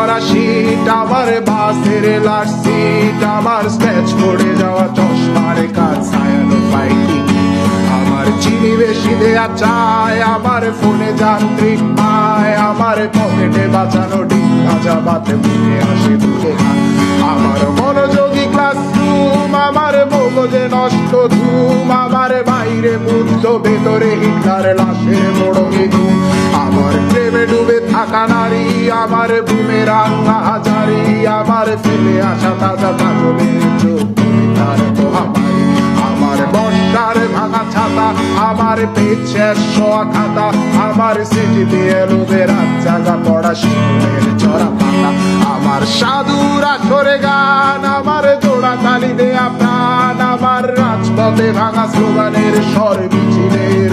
করা শীত, আমার বাসের লাশ সিট, আমার স্ক্র্যাচ পড়ে যাওয়া চশমার কাজ, ছায়ানো পাইনি আমার চিনি বেশি দেয়া চায়, আমার ফোনে যান্ত্রিক পায়, আমার পকেটে বাঁচানো ডিম ভাজা বাতে মুখে আসে দুটো হাত, আমার মনোযোগী ক্লাসরুম, আমার মগজে নষ্ট ধুম, আমার বাইরে বুদ্ধ ভেতরে হিটলার লাশের মোড়কে ধুম, আমার প্রেমে ডুবে থাকা নারী, আমার বুমেরাং হাজারি, আমার ফেলে আসা তাজা কাজলের চোখ তার মহামারী, আমার বর্ষার ভাঙা ছাতা, আমার পেট শেষ শোয়া খাতা, আমার স্মৃতিতে এলোবে রাত জাগা পড়া শিশুদের চড়া পাতা, আমার সাধুর আসরে গান, আমার জোড়া তালি দেয়া প্রাণ, আমার রাজপথে ভাঙা স্লোগানের স্বর মিছিলের